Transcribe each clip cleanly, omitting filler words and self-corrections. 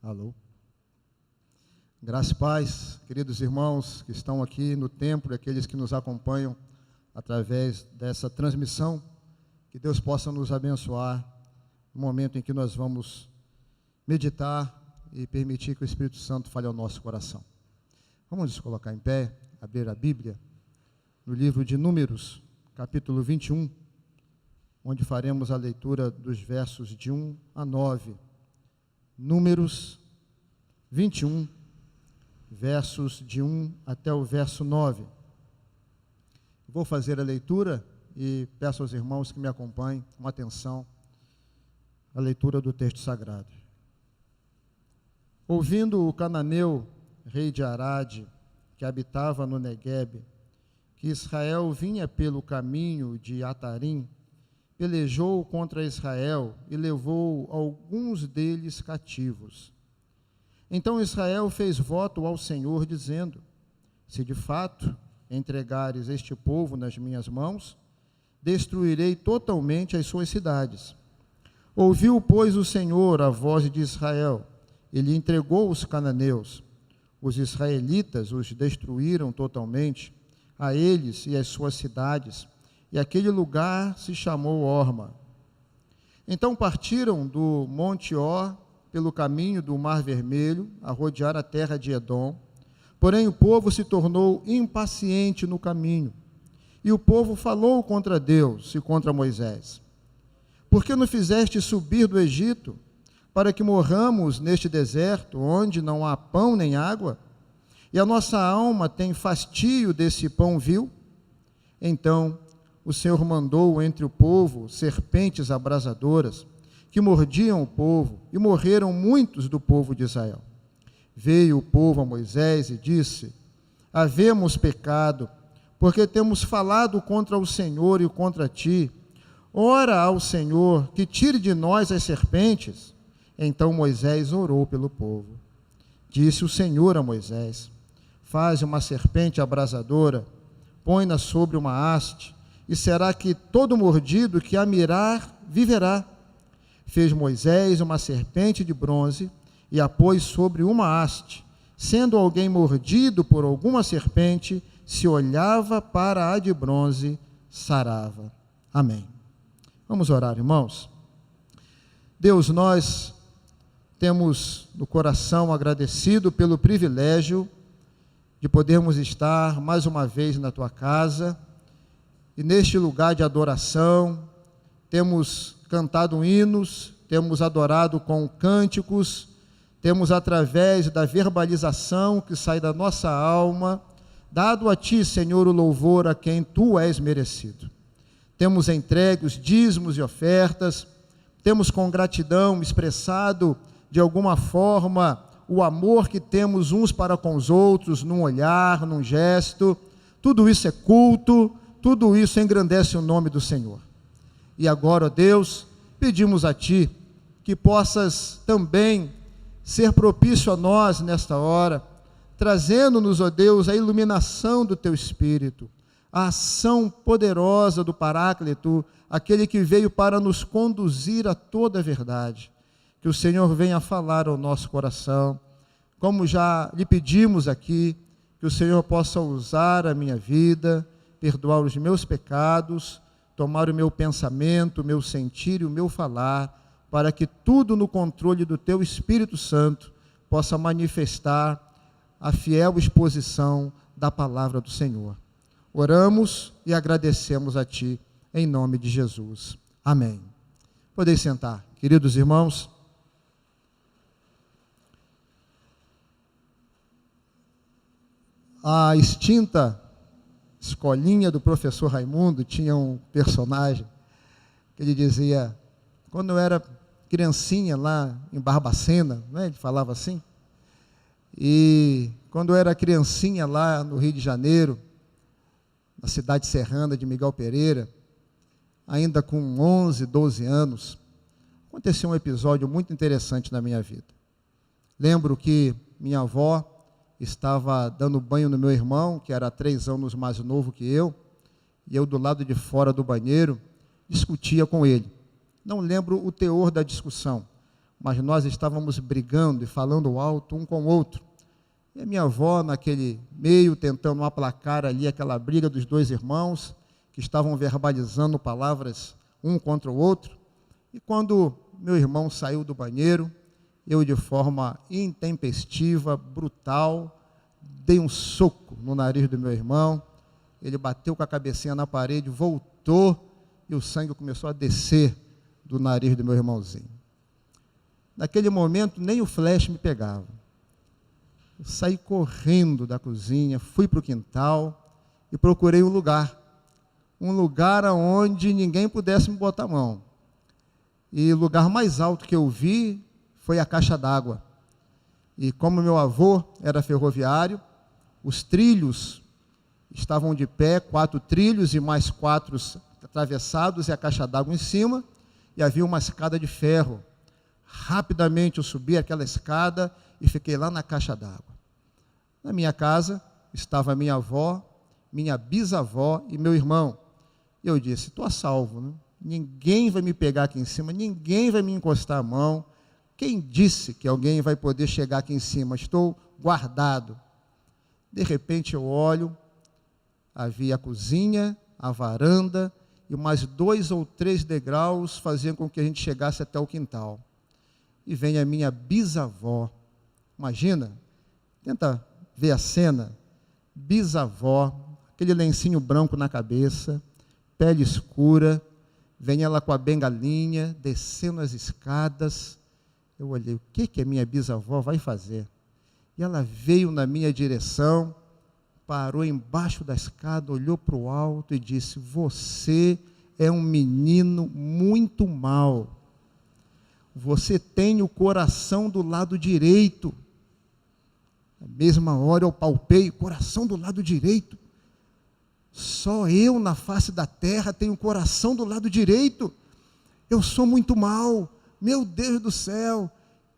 Alô? Graça e paz, queridos irmãos que estão aqui no templo e aqueles que nos acompanham através dessa transmissão, que Deus possa nos abençoar no momento em que nós vamos meditar e permitir que o Espírito Santo fale ao nosso coração. Vamos nos colocar em pé, abrir a Bíblia, no livro de Números, capítulo 21, onde faremos a leitura dos versos de 1 a 9. Números 21, versos de 1 até o verso 9. Vou fazer a leitura e peço aos irmãos que me acompanhem com atenção a leitura do texto sagrado. Ouvindo o cananeu, rei de Arade, que habitava no Neguebe, que Israel vinha pelo caminho de Atarim, pelejou contra Israel e levou alguns deles cativos. Então Israel fez voto ao Senhor, dizendo: se de fato entregares este povo nas minhas mãos, destruirei totalmente as suas cidades. Ouviu, pois, o Senhor a voz de Israel, e lhe entregou os cananeus. Os israelitas os destruíram totalmente, a eles e as suas cidades, e aquele lugar se chamou Horma. Então partiram do Monte Or, pelo caminho do Mar Vermelho, a rodear a terra de Edom. Porém o povo se tornou impaciente no caminho, e o povo falou contra Deus e contra Moisés: por que nos fizeste subir do Egito, para que morramos neste deserto, onde não há pão nem água? E a nossa alma tem fastio desse pão vil? Então o Senhor mandou entre o povo serpentes abrasadoras, que mordiam o povo, e morreram muitos do povo de Israel. Veio o povo a Moisés e disse: havemos pecado, porque temos falado contra o Senhor e contra ti. Ora ao Senhor, que tire de nós as serpentes. Então Moisés orou pelo povo. Disse o Senhor a Moisés: faze uma serpente abrasadora, põe-na sobre uma haste, e será que todo mordido que a mirar viverá. Fez Moisés uma serpente de bronze e a pôs sobre uma haste. Sendo alguém mordido por alguma serpente, se olhava para a de bronze, sarava. Amém. Vamos orar, irmãos. Deus, nós temos no coração agradecido pelo privilégio de podermos estar mais uma vez na tua casa, e neste lugar de adoração temos cantado hinos, temos adorado com cânticos, temos através da verbalização que sai da nossa alma, dado a ti, Senhor, o louvor a quem tu és merecido. Temos entregue os dízimos e ofertas, temos com gratidão expressado de alguma forma o amor que temos uns para com os outros, num olhar, num gesto. Tudo isso é culto, tudo isso engrandece o nome do Senhor. E agora, ó Deus, pedimos a ti que possas também ser propício a nós nesta hora, trazendo-nos, ó Deus, a iluminação do teu Espírito, a ação poderosa do Paráclito, aquele que veio para nos conduzir a toda a verdade. Que o Senhor venha falar ao nosso coração, como já lhe pedimos aqui, que o Senhor possa usar a minha vida, perdoar os meus pecados, tomar o meu pensamento, o meu sentir e o meu falar, para que tudo no controle do teu Espírito Santo possa manifestar a fiel exposição da palavra do Senhor. Oramos e agradecemos a ti, em nome de Jesus. Amém. Podeis sentar, queridos irmãos. A extinta escolinha do professor Raimundo tinha um personagem que ele dizia, quando eu era criancinha lá em Barbacena, né, ele falava assim, e quando eu era criancinha lá no Rio de Janeiro, na cidade serrana de Miguel Pereira, ainda com 11, 12 anos, aconteceu um episódio muito interessante na minha vida. Lembro que minha avó estava dando banho no meu irmão, que era 3 anos mais novo que eu, e eu do lado de fora do banheiro discutia com ele. Não lembro o teor da discussão, mas nós estávamos brigando e falando alto um com o outro. E a minha avó, naquele meio, tentando aplacar ali aquela briga dos dois irmãos, que estavam verbalizando palavras um contra o outro. E quando meu irmão saiu do banheiro, eu, de forma intempestiva, brutal, dei um soco no nariz do meu irmão. Ele bateu com a cabecinha na parede, voltou, e o sangue começou a descer do nariz do meu irmãozinho. Naquele momento, nem o flash me pegava. Eu saí correndo da cozinha, fui para o quintal e procurei um lugar onde ninguém pudesse me botar a mão. E o lugar mais alto que eu vi foi a caixa d'água. E como meu avô era ferroviário, os trilhos estavam de pé, 4 trilhos e mais 4 atravessados e a caixa d'água em cima, e havia uma escada de ferro. Rapidamente eu subi aquela escada e fiquei lá na caixa d'água. Na minha casa estava minha avó, minha bisavó e meu irmão. Eu disse, estou a salvo, né? Ninguém vai me pegar aqui em cima, ninguém vai me encostar a mão. Quem disse que alguém vai poder chegar aqui em cima? Estou guardado. De repente eu olho, havia a cozinha, a varanda, e mais 2 ou 3 degraus faziam com que a gente chegasse até o quintal. E vem a minha bisavó. Imagina, tenta ver a cena. Bisavó, aquele lencinho branco na cabeça, pele escura, vem ela com a bengalinha, descendo as escadas. Eu olhei, o que a minha bisavó vai fazer? E ela veio na minha direção, parou embaixo da escada, olhou para o alto e disse, você é um menino muito mau. Você tem o coração do lado direito. Na mesma hora eu palpei, coração do lado direito. Só eu na face da terra tenho o coração do lado direito. Eu sou muito mau, meu Deus do céu.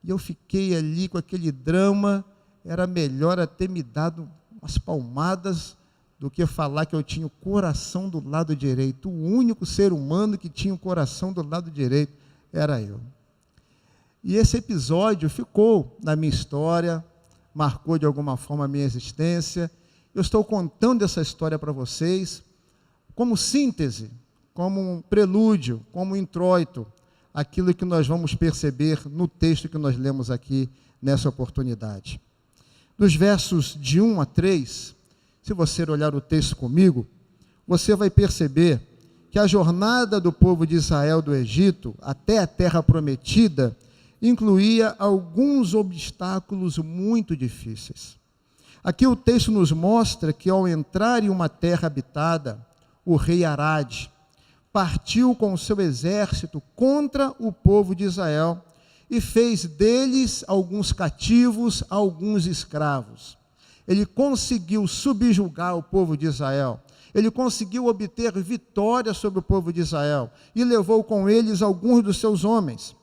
E eu fiquei ali com aquele drama. Era melhor ter me dado umas palmadas do que falar que eu tinha o coração do lado direito. O único ser humano que tinha o coração do lado direito era eu. E esse episódio ficou na minha história, marcou de alguma forma a minha existência. Eu estou contando essa história para vocês como síntese, como um prelúdio, como um introito, aquilo que nós vamos perceber no texto que nós lemos aqui nessa oportunidade. Dos versos de 1 a 3, se você olhar o texto comigo, você vai perceber que a jornada do povo de Israel do Egito até a terra prometida incluía alguns obstáculos muito difíceis. Aqui o texto nos mostra que ao entrar em uma terra habitada, o rei Arad partiu com o seu exército contra o povo de Israel e fez deles alguns cativos, alguns escravos. Ele conseguiu subjugar o povo de Israel. Ele conseguiu obter vitória sobre o povo de Israel e levou com eles alguns dos seus homens.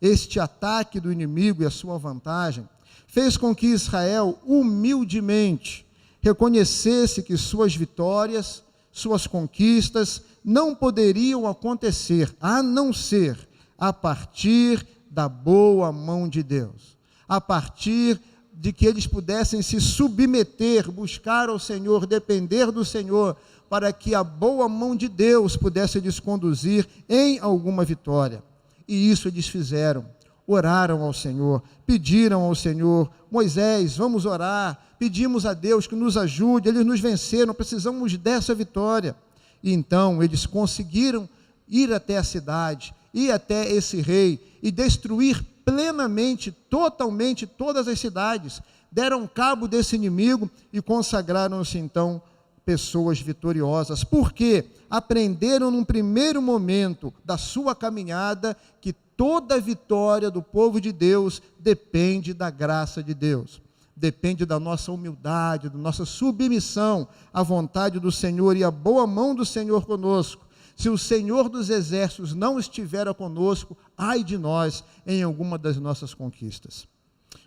Este ataque do inimigo e a sua vantagem fez com que Israel humildemente reconhecesse que suas vitórias, suas conquistas não poderiam acontecer a não ser a partir da boa mão de Deus, a partir de que eles pudessem se submeter, buscar ao Senhor, depender do Senhor, para que a boa mão de Deus pudesse lhes conduzir em alguma vitória. E isso eles fizeram, oraram ao Senhor, pediram ao Senhor, Moisés, vamos orar, pedimos a Deus que nos ajude, eles nos venceram, precisamos dessa vitória. E então eles conseguiram ir até a cidade, ir até esse rei e destruir plenamente, totalmente todas as cidades, deram cabo desse inimigo e consagraram-se então pessoas vitoriosas, porque aprenderam num primeiro momento da sua caminhada que toda a vitória do povo de Deus depende da graça de Deus, depende da nossa humildade, da nossa submissão à vontade do Senhor e à boa mão do Senhor conosco. Se o Senhor dos Exércitos não estiver conosco, ai de nós em alguma das nossas conquistas.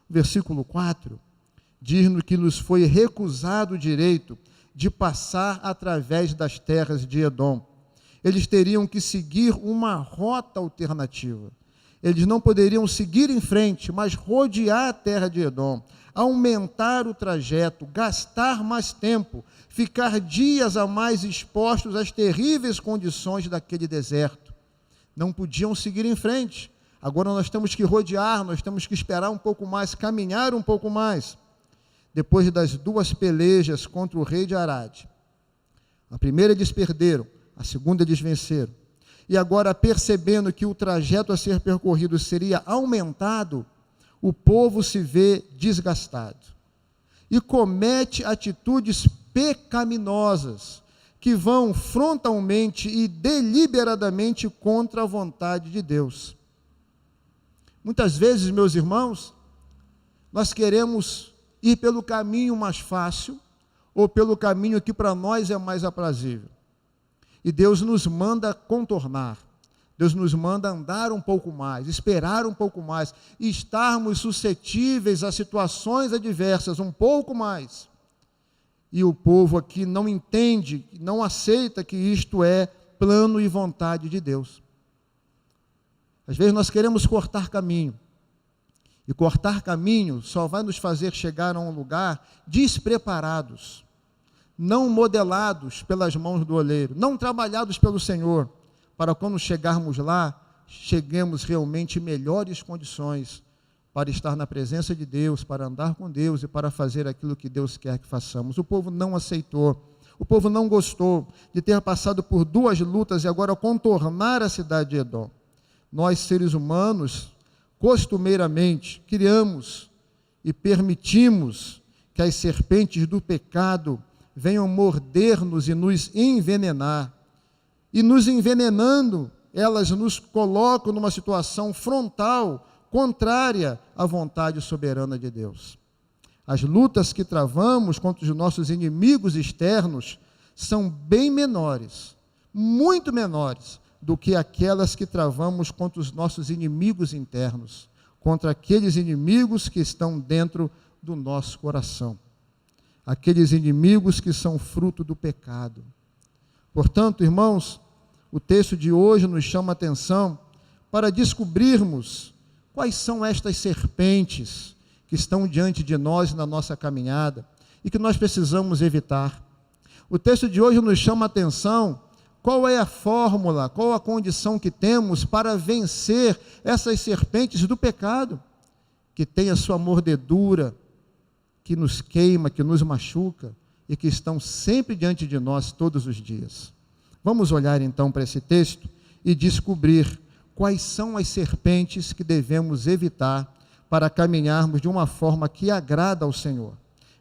O versículo 4 diz-nos que nos foi recusado o direito de passar através das terras de Edom. Eles teriam que seguir uma rota alternativa. Eles não poderiam seguir em frente, mas rodear a terra de Edom, aumentar o trajeto, gastar mais tempo, ficar dias a mais expostos às terríveis condições daquele deserto. Não podiam seguir em frente. Agora nós temos que rodear, nós temos que esperar um pouco mais, caminhar um pouco mais. Depois das 2 pelejas contra o rei de Arade, a primeira eles perderam, a segunda eles venceram. E agora, percebendo que o trajeto a ser percorrido seria aumentado, o povo se vê desgastado e comete atitudes pecaminosas que vão frontalmente e deliberadamente contra a vontade de Deus. Muitas vezes, meus irmãos, nós queremos ir pelo caminho mais fácil ou pelo caminho que para nós é mais aprazível. E Deus nos manda contornar, Deus nos manda andar um pouco mais, esperar um pouco mais, e estarmos suscetíveis a situações adversas um pouco mais. E o povo aqui não entende, não aceita que isto é plano e vontade de Deus. Às vezes nós queremos cortar caminho, e cortar caminho só vai nos fazer chegar a um lugar despreparados, não modelados pelas mãos do olheiro, não trabalhados pelo Senhor, para quando chegarmos lá, cheguemos realmente em melhores condições para estar na presença de Deus, para andar com Deus e para fazer aquilo que Deus quer que façamos. O povo não aceitou, o povo não gostou de ter passado por 2 lutas e agora contornar a cidade de Edom. Nós, seres humanos, costumeiramente, criamos e permitimos que as serpentes do pecado venham morder-nos e nos envenenar. E nos envenenando, elas nos colocam numa situação frontal, contrária à vontade soberana de Deus. As lutas que travamos contra os nossos inimigos externos são bem menores, muito menores, do que aquelas que travamos contra os nossos inimigos internos, contra aqueles inimigos que estão dentro do nosso coração. Aqueles inimigos que são fruto do pecado. Portanto, irmãos, o texto de hoje nos chama a atenção para descobrirmos quais são estas serpentes que estão diante de nós na nossa caminhada e que nós precisamos evitar. O texto de hoje nos chama a atenção qual é a fórmula, qual a condição que temos para vencer essas serpentes do pecado, que tem a sua mordedura, que nos queima, que nos machuca e que estão sempre diante de nós todos os dias. Vamos olhar então para esse texto e descobrir quais são as serpentes que devemos evitar para caminharmos de uma forma que agrada ao Senhor.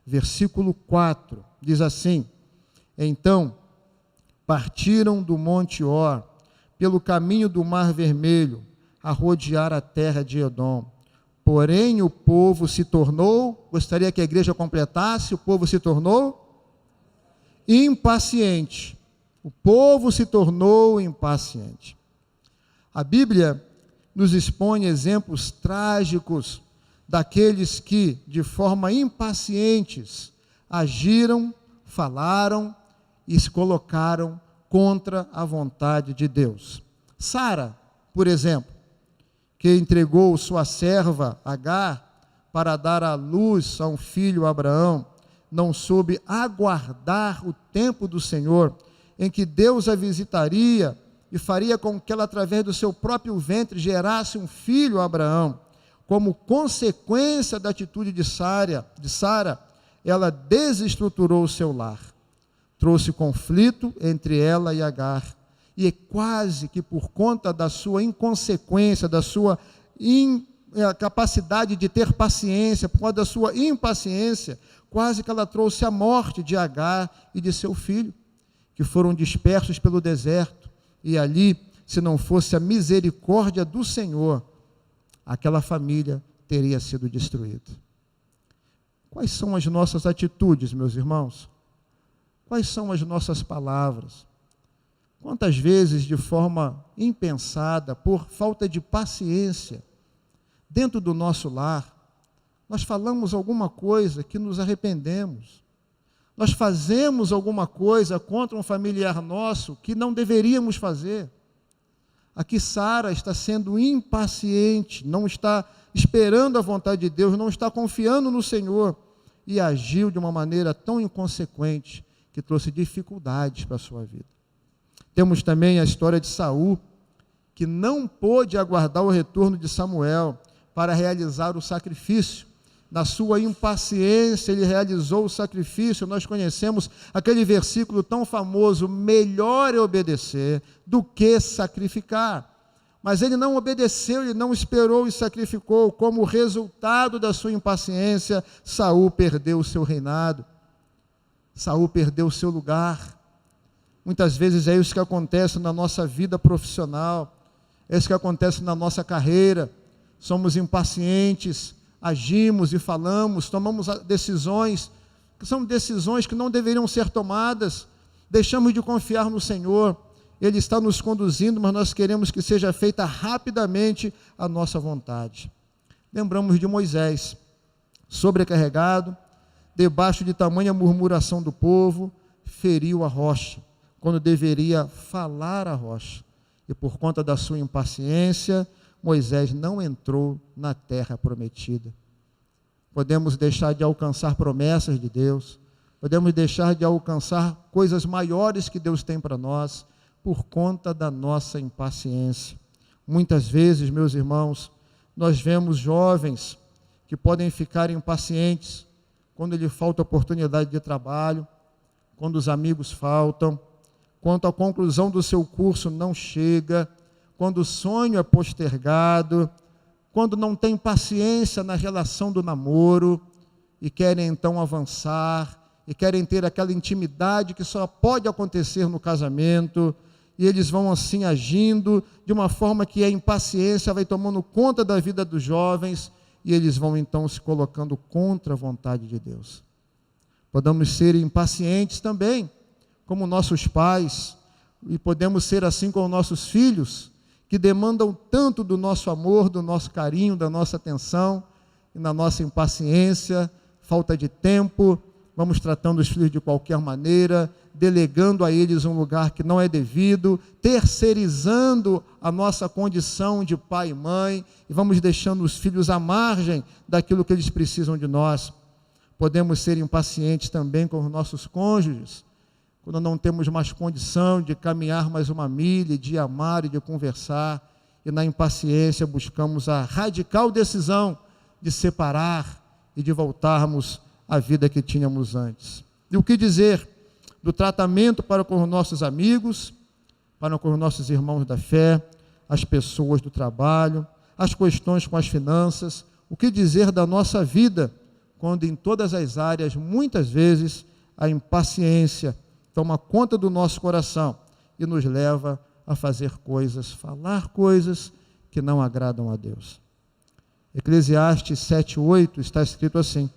Versículo 4 diz assim: Então partiram do Monte Or, pelo caminho do Mar Vermelho, a rodear a terra de Edom. Porém o povo se tornou, gostaria que a igreja completasse, o povo se tornou impaciente. O povo se tornou impaciente. A Bíblia nos expõe exemplos trágicos daqueles que, de forma impacientes, agiram, falaram e se colocaram contra a vontade de Deus. Sara, por exemplo, que entregou sua serva Agar para dar à luz a um filho Abraão, não soube aguardar o tempo do Senhor, em que Deus a visitaria e faria com que ela, através do seu próprio ventre, gerasse um filho a Abraão. Como consequência da atitude de Sara, ela desestruturou o seu lar. Trouxe conflito entre ela e Agar. E é quase que por conta da sua inconsequência, da sua incapacidade de ter paciência, por conta da sua impaciência, quase que ela trouxe a morte de Agar e de seu filho, que foram dispersos pelo deserto. E ali, se não fosse a misericórdia do Senhor, aquela família teria sido destruída. Quais são as nossas atitudes, meus irmãos? Quais são as nossas palavras? Quantas vezes, de forma impensada, por falta de paciência, dentro do nosso lar, nós falamos alguma coisa que nos arrependemos. Nós fazemos alguma coisa contra um familiar nosso que não deveríamos fazer. Aqui Sara está sendo impaciente, não está esperando a vontade de Deus, não está confiando no Senhor, e agiu de uma maneira tão inconsequente que trouxe dificuldades para a sua vida. Temos também a história de Saul, que não pôde aguardar o retorno de Samuel para realizar o sacrifício. Na sua impaciência, ele realizou o sacrifício. Nós conhecemos aquele versículo tão famoso: melhor é obedecer do que sacrificar. Mas ele não obedeceu, ele não esperou e sacrificou. Como resultado da sua impaciência, Saul perdeu o seu reinado, Saul perdeu o seu lugar. Muitas vezes é isso que acontece na nossa vida profissional, é isso que acontece na nossa carreira. Somos impacientes, agimos e falamos, tomamos decisões que são decisões que não deveriam ser tomadas, deixamos de confiar no Senhor. Ele está nos conduzindo, mas nós queremos que seja feita rapidamente a nossa vontade. Lembramos de Moisés, sobrecarregado, debaixo de tamanha murmuração do povo, feriu a rocha, quando deveria falar a rocha. E por conta da sua impaciência, Moisés não entrou na terra prometida. Podemos deixar de alcançar promessas de Deus, podemos deixar de alcançar coisas maiores que Deus tem para nós, por conta da nossa impaciência. Muitas vezes, meus irmãos, nós vemos jovens que podem ficar impacientes quando lhe falta oportunidade de trabalho, quando os amigos faltam, quando a conclusão do seu curso não chega, quando o sonho é postergado, quando não tem paciência na relação do namoro e querem então avançar, e querem ter aquela intimidade que só pode acontecer no casamento, e eles vão assim agindo de uma forma que a impaciência vai tomando conta da vida dos jovens, e eles vão então se colocando contra a vontade de Deus. Podemos ser impacientes também, como nossos pais, e podemos ser assim com nossos filhos, que demandam tanto do nosso amor, do nosso carinho, da nossa atenção, e na nossa impaciência, falta de tempo, vamos tratando os filhos de qualquer maneira, delegando a eles um lugar que não é devido, terceirizando a nossa condição de pai e mãe, e vamos deixando os filhos à margem daquilo que eles precisam de nós. Podemos ser impacientes também com os nossos cônjuges, quando não temos mais condição de caminhar mais uma milha, de amar e de conversar, e na impaciência buscamos a radical decisão de separar e de voltarmos à vida que tínhamos antes. E o que dizer do tratamento para com os nossos amigos, para com os nossos irmãos da fé, as pessoas do trabalho, as questões com as finanças? O que dizer da nossa vida, quando em todas as áreas, muitas vezes, a impaciência toma conta do nosso coração e nos leva a fazer coisas, falar coisas que não agradam a Deus. Eclesiastes 7:8 está escrito assim: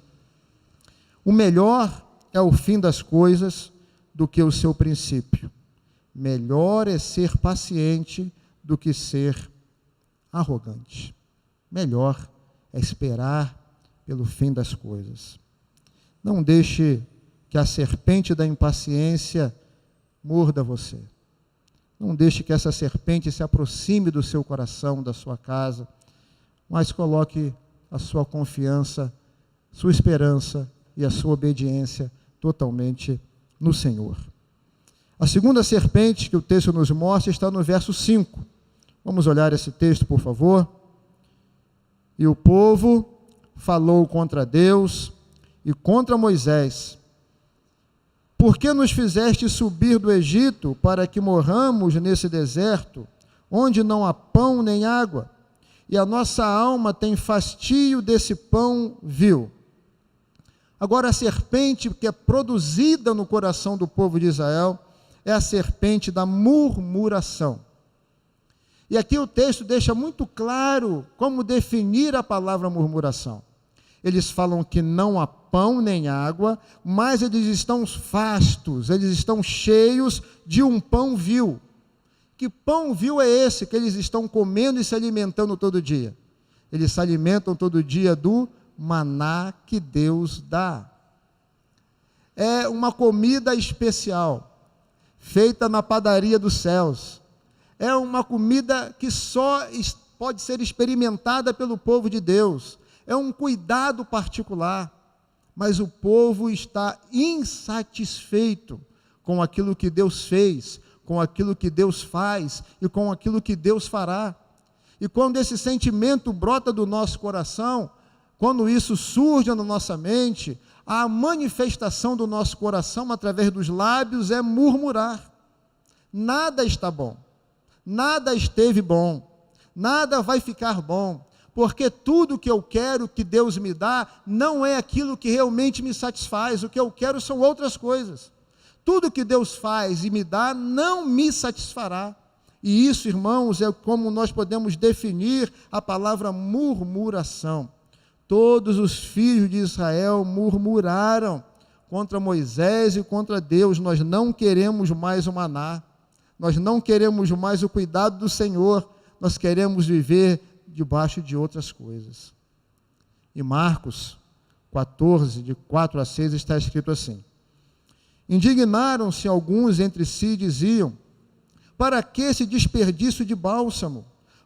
o melhor é o fim das coisas do que o seu princípio. Melhor é ser paciente do que ser arrogante. Melhor é esperar pelo fim das coisas. Não deixe que a serpente da impaciência morda você. Não deixe que essa serpente se aproxime do seu coração, da sua casa, mas coloque a sua confiança, sua esperança e a sua obediência totalmente no Senhor. A segunda serpente que o texto nos mostra está no verso 5. Vamos olhar esse texto, por favor. E o povo falou contra Deus e contra Moisés: por que nos fizeste subir do Egito para que morramos nesse deserto, onde não há pão nem água? E a nossa alma tem fastio desse pão vil. Agora, a serpente que é produzida no coração do povo de Israel é a serpente da murmuração. E aqui o texto deixa muito claro como definir a palavra murmuração. Eles falam que não há pão nem água, mas eles estão fastos, eles estão cheios de um pão vil. Que pão vil é esse que eles estão comendo e se alimentando todo dia? Eles se alimentam todo dia do maná que Deus dá. É uma comida especial, feita na padaria dos céus. É uma comida que só pode ser experimentada pelo povo de Deus. É um cuidado particular. Mas o povo está insatisfeito com aquilo que Deus fez, com aquilo que Deus faz e com aquilo que Deus fará. E quando esse sentimento brota do nosso coração, quando isso surge na nossa mente, a manifestação do nosso coração através dos lábios é murmurar. Nada está bom, nada esteve bom, nada vai ficar bom, porque tudo que eu quero que Deus me dá não é aquilo que realmente me satisfaz. O que eu quero são outras coisas. Tudo que Deus faz e me dá não me satisfará. E isso, irmãos, é como nós podemos definir a palavra murmuração. Todos os filhos de Israel murmuraram contra Moisés e contra Deus. Nós não queremos mais o maná, nós não queremos mais o cuidado do Senhor, nós queremos viver debaixo de outras coisas. Em Marcos 14, de 4 a 6, está escrito assim: indignaram-se alguns entre si e diziam: para que esse desperdício de bálsamo?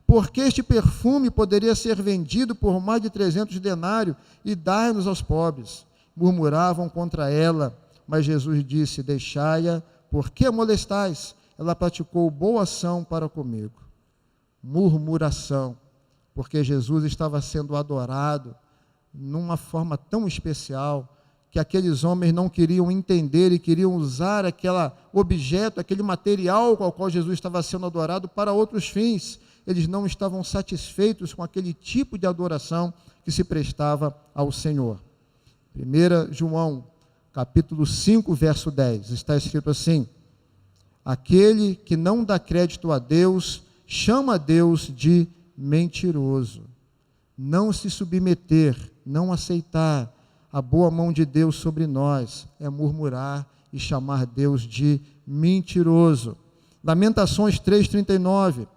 Porque este perfume poderia ser vendido por mais de 300 denários e dar-nos aos pobres. Murmuravam contra ela, mas Jesus disse: deixai-a, por que a molestais? Ela praticou boa ação para comigo. Murmuração, porque Jesus estava sendo adorado numa forma tão especial, que aqueles homens não queriam entender e queriam usar aquele objeto, aquele material com o qual Jesus estava sendo adorado para outros fins. Eles não estavam satisfeitos com aquele tipo de adoração que se prestava ao Senhor. 1 João, capítulo 5, verso 10, está escrito assim: aquele que não dá crédito a Deus, chama a Deus de mentiroso. Não se submeter, não aceitar a boa mão de Deus sobre nós é murmurar e chamar Deus de mentiroso. Lamentações 3,39: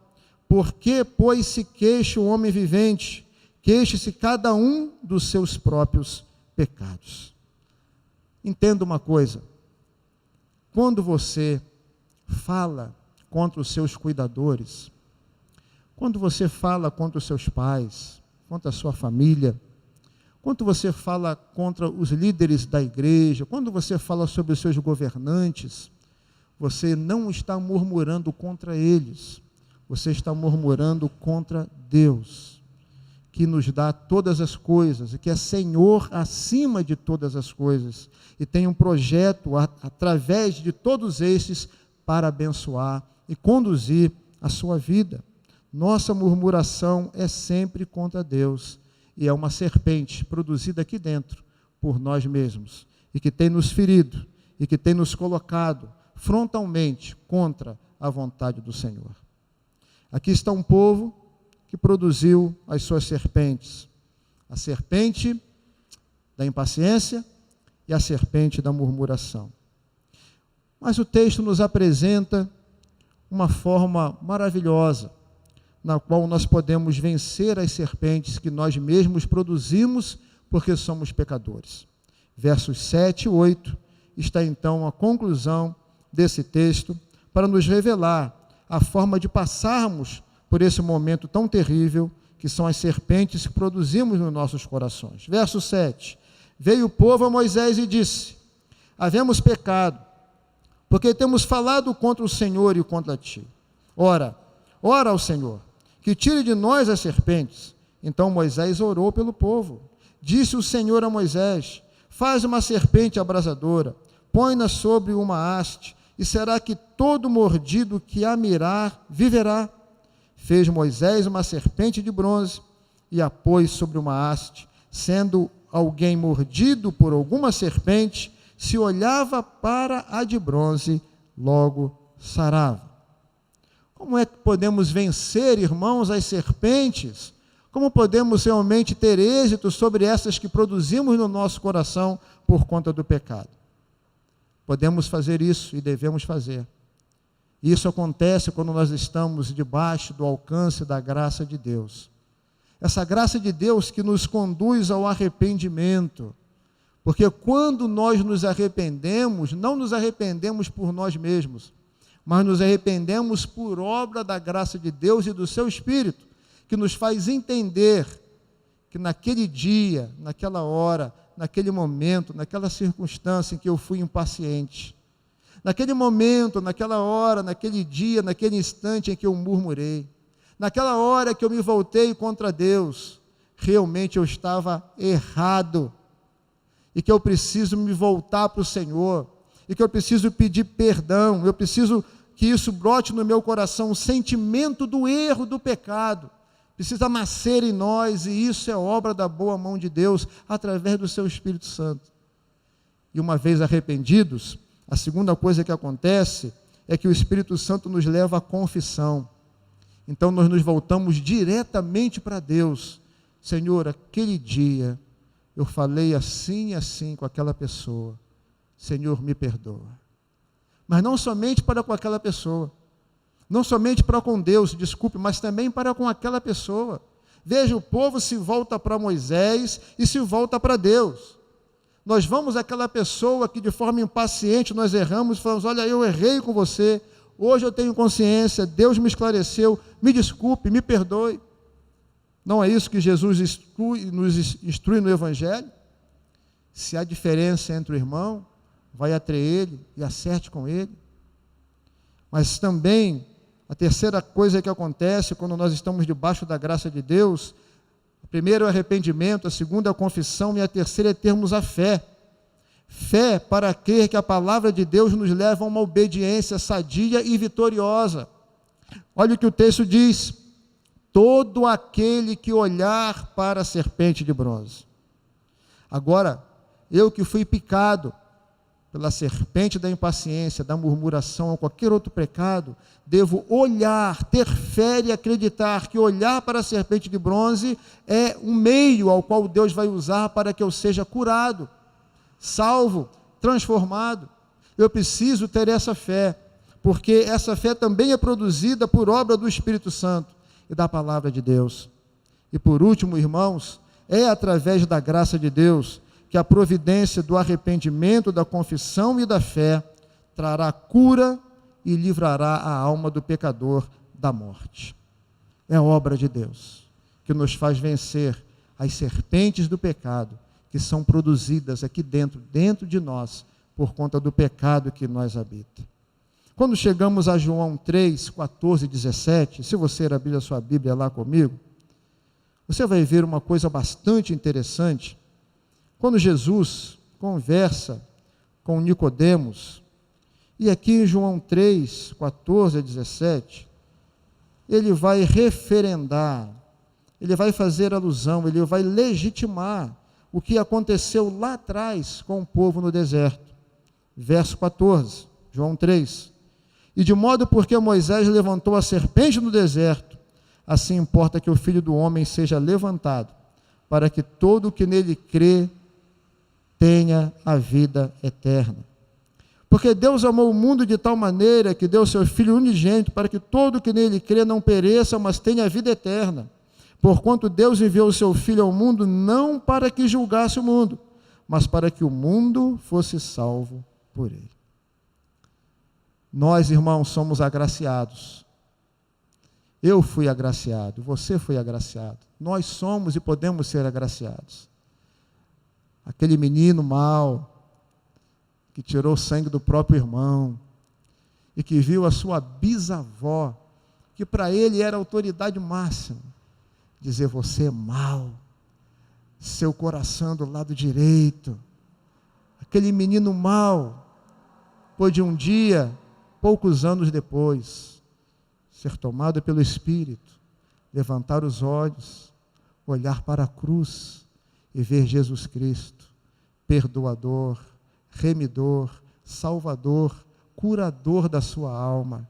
por que, pois, se queixa o homem vivente? Queixe-se cada um dos seus próprios pecados. Entenda uma coisa: quando você fala contra os seus cuidadores, quando você fala contra os seus pais, contra a sua família, quando você fala contra os líderes da igreja, quando você fala sobre os seus governantes, você não está murmurando contra eles, você está murmurando contra Deus, que nos dá todas as coisas, e que é Senhor acima de todas as coisas, e tem um projeto através de todos estes para abençoar e conduzir a sua vida. Nossa murmuração é sempre contra Deus, e é uma serpente produzida aqui dentro por nós mesmos, e que tem nos ferido, e que tem nos colocado frontalmente contra a vontade do Senhor. Aqui está um povo que produziu as suas serpentes, a serpente da impaciência e a serpente da murmuração. Mas o texto nos apresenta uma forma maravilhosa, na qual nós podemos vencer as serpentes que nós mesmos produzimos, porque somos pecadores. Versos 7 e 8, está então a conclusão desse texto, para nos revelar a forma de passarmos por esse momento tão terrível, que são as serpentes que produzimos nos nossos corações. Verso 7, veio o povo a Moisés e disse: havemos pecado, porque temos falado contra o Senhor e contra ti. Ora ao Senhor, que tire de nós as serpentes. Então Moisés orou pelo povo. Disse o Senhor a Moisés: faz uma serpente abrasadora, põe-na sobre uma haste, e será que todo mordido que a mirar viverá. Fez Moisés uma serpente de bronze e a pôs sobre uma haste. Sendo alguém mordido por alguma serpente, se olhava para a de bronze, logo sarava. Como é que podemos vencer, irmãos, as serpentes? Como podemos realmente ter êxito sobre essas que produzimos no nosso coração por conta do pecado? Podemos fazer isso e devemos fazer. Isso acontece quando nós estamos debaixo do alcance da graça de Deus. Essa graça de Deus que nos conduz ao arrependimento. Porque quando nós nos arrependemos, não nos arrependemos por nós mesmos. mas nos arrependemos por obra da graça de Deus e do seu Espírito, que nos faz entender que naquele dia, naquela hora, naquele momento, naquela circunstância em que eu fui impaciente, naquele momento, naquela hora, naquele dia, naquele instante em que eu murmurei, naquela hora que eu me voltei contra Deus, realmente eu estava errado, e que eu preciso me voltar para o Senhor, e que eu preciso pedir perdão, eu preciso que isso brote no meu coração, o sentimento do erro, do pecado, precisa nascer em nós, e isso é obra da boa mão de Deus, através do seu Espírito Santo. E uma vez arrependidos, a segunda coisa que acontece é que o Espírito Santo nos leva à confissão. Então nós nos voltamos diretamente para Deus. Senhor, aquele dia eu falei assim e assim com aquela pessoa. Senhor, me perdoa. Mas não somente para com aquela pessoa, não somente para com Deus, desculpe, mas também para com aquela pessoa. Veja, o povo se volta para Moisés e se volta para Deus. Nós vamos àquela pessoa que de forma impaciente nós erramos e falamos, olha, eu errei com você, hoje eu tenho consciência, Deus me esclareceu, me desculpe, me perdoe. Não é isso que Jesus nos instrui no Evangelho? Se há diferença entre o irmão, vai até ele e acerte com ele. Mas também, a terceira coisa que acontece quando nós estamos debaixo da graça de Deus, a primeira é o arrependimento, a segunda é a confissão e a terceira é termos a fé. Fé para crer que a palavra de Deus nos leva a uma obediência sadia e vitoriosa. Olha o que o texto diz: todo aquele que olhar para a serpente de bronze. Agora, eu que fui picado pela serpente da impaciência, da murmuração ou qualquer outro pecado, devo olhar, ter fé e acreditar que olhar para a serpente de bronze é um meio ao qual Deus vai usar para que eu seja curado, salvo, transformado. Eu preciso ter essa fé, porque essa fé também é produzida por obra do Espírito Santo e da palavra de Deus. E por último, irmãos, é através da graça de Deus que a providência do arrependimento, da confissão e da fé trará cura e livrará a alma do pecador da morte. É a obra de Deus que nos faz vencer as serpentes do pecado que são produzidas aqui dentro de nós, por conta do pecado que nós habita. Quando chegamos a João 3, 14 e 17, se você abrir a sua Bíblia lá comigo, você vai ver uma coisa bastante interessante. Quando Jesus conversa com Nicodemos, e aqui em João 3, 14 a 17, ele vai referendar, ele vai fazer alusão, ele vai legitimar o que aconteceu lá atrás com o povo no deserto. Verso 14, João 3. E de modo porque Moisés levantou a serpente no deserto, assim importa que o Filho do Homem seja levantado, para que todo o que nele crê tenha a vida eterna. Porque Deus amou o mundo de tal maneira que deu seu Filho unigênito, para que todo o que nele crê não pereça, mas tenha a vida eterna. Porquanto Deus enviou o seu Filho ao mundo, não para que julgasse o mundo, mas para que o mundo fosse salvo por ele. Nós, irmãos, somos agraciados. Eu fui agraciado, você foi agraciado. Nós somos e podemos ser agraciados. Aquele menino mau, que tirou o sangue do próprio irmão, e que viu a sua bisavó, que para ele era a autoridade máxima, dizer, você é mau, seu coração do lado direito. Aquele menino mau, pôde um dia, poucos anos depois, ser tomado pelo Espírito, levantar os olhos, olhar para a cruz e ver Jesus Cristo, perdoador, remidor, salvador, curador da sua alma.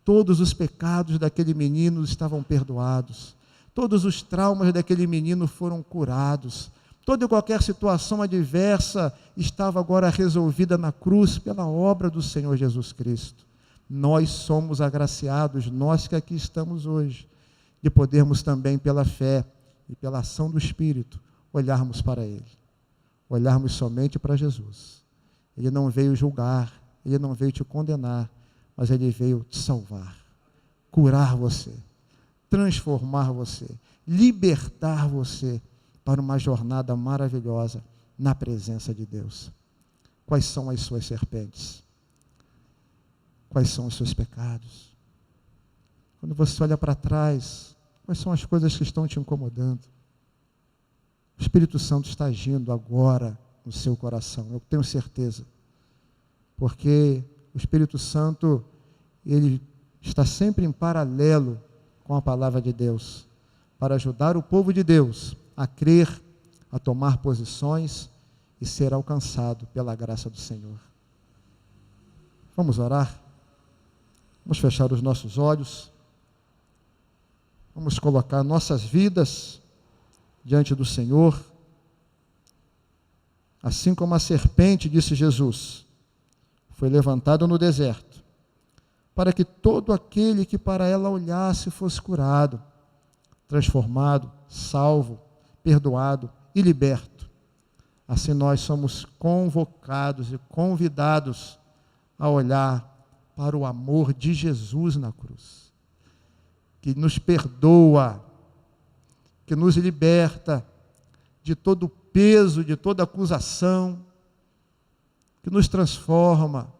Todos os pecados daquele menino estavam perdoados, todos os traumas daquele menino foram curados, toda e qualquer situação adversa estava agora resolvida na cruz pela obra do Senhor Jesus Cristo. Nós somos agraciados, nós que aqui estamos hoje, de podermos também pela fé e pela ação do Espírito olharmos para Ele, olharmos somente para Jesus. Ele não veio julgar, Ele não veio te condenar, mas Ele veio te salvar, curar você, transformar você, libertar você para uma jornada maravilhosa na presença de Deus. Quais são as suas serpentes? Quais são os seus pecados? Quando você olha para trás, quais são as coisas que estão te incomodando? O Espírito Santo está agindo agora no seu coração, eu tenho certeza. Porque o Espírito Santo, ele está sempre em paralelo com a palavra de Deus, para ajudar o povo de Deus a crer, a tomar posições e ser alcançado pela graça do Senhor. Vamos orar? Vamos fechar os nossos olhos. Vamos colocar nossas vidas diante do Senhor. Assim como a serpente, disse Jesus, foi levantada no deserto, para que todo aquele que para ela olhasse fosse curado, transformado, salvo, perdoado e liberto. Assim nós somos convocados e convidados a olhar para o amor de Jesus na cruz, que nos perdoa, que nos liberta de todo o peso, de toda acusação, que nos transforma,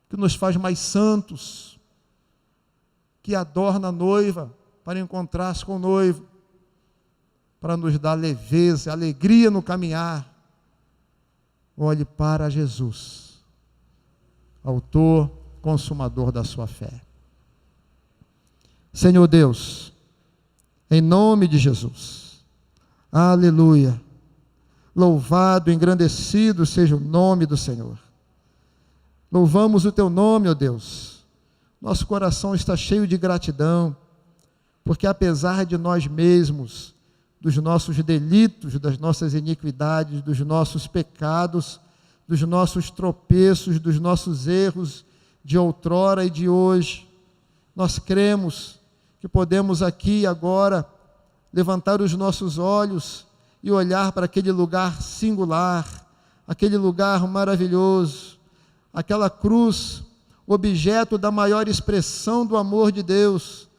que nos faz mais santos, que adorna a noiva para encontrar-se com o noivo, para nos dar leveza, alegria no caminhar. Olhe para Jesus, autor, consumador da sua fé. Senhor Deus, em nome de Jesus, aleluia, louvado, engrandecido seja o nome do Senhor. Louvamos o teu nome, ó Deus. Nosso coração está cheio de gratidão, porque apesar de nós mesmos, dos nossos delitos, das nossas iniquidades, dos nossos pecados, dos nossos tropeços, dos nossos erros de outrora e de hoje, nós cremos que podemos aqui e agora levantar os nossos olhos e olhar para aquele lugar singular, aquele lugar maravilhoso, aquela cruz, objeto da maior expressão do amor de Deus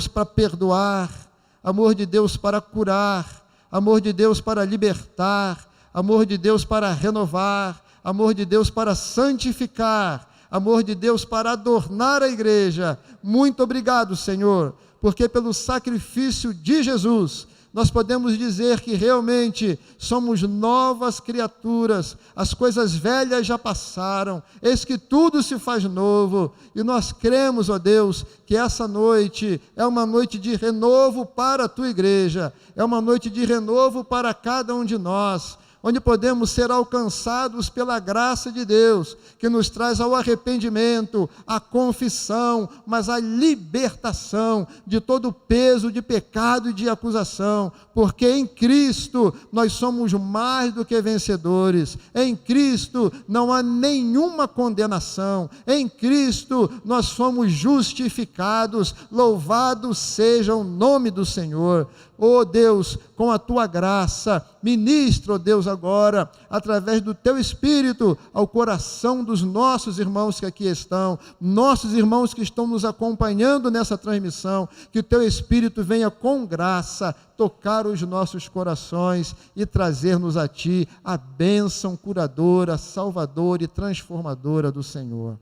para perdoar, amor de Deus para curar, amor de Deus para libertar, amor de Deus para renovar, amor de Deus para santificar, amor de Deus para adornar a igreja. Muito obrigado, Senhor, porque pelo sacrifício de Jesus, nós podemos dizer que realmente somos novas criaturas, as coisas velhas já passaram, eis que tudo se faz novo, e nós cremos, ó Deus, que essa noite é uma noite de renovo para a tua igreja, é uma noite de renovo para cada um de nós, onde podemos ser alcançados pela graça de Deus, que nos traz ao arrependimento, à confissão, mas à libertação de todo o peso de pecado e de acusação, porque em Cristo nós somos mais do que vencedores, em Cristo não há nenhuma condenação, em Cristo nós somos justificados, louvado seja o nome do Senhor. Oh Deus, com a tua graça, ministra, oh Deus, agora, através do teu Espírito, ao coração dos nossos irmãos que aqui estão, nossos irmãos que estão nos acompanhando nessa transmissão, que o teu Espírito venha com graça tocar os nossos corações e trazer-nos a ti a bênção curadora, salvadora e transformadora do Senhor.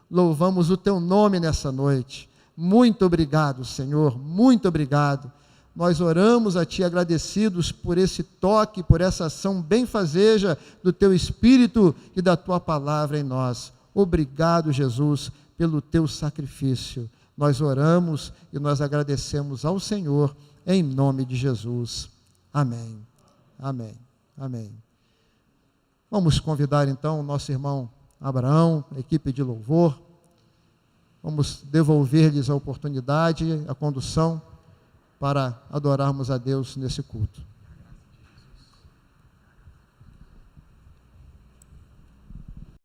Louvamos o teu nome nessa noite. Muito obrigado, Senhor, muito obrigado. Nós oramos a Ti agradecidos por esse toque, por essa ação benfazeja do Teu Espírito e da Tua Palavra em nós. Obrigado, Jesus, pelo Teu sacrifício. Nós oramos e nós agradecemos ao Senhor, em nome de Jesus. Amém. Amém. Amém. Vamos convidar então o nosso irmão Abraão, a equipe de louvor. Vamos devolver-lhes a oportunidade, a condução, para adorarmos a Deus nesse culto.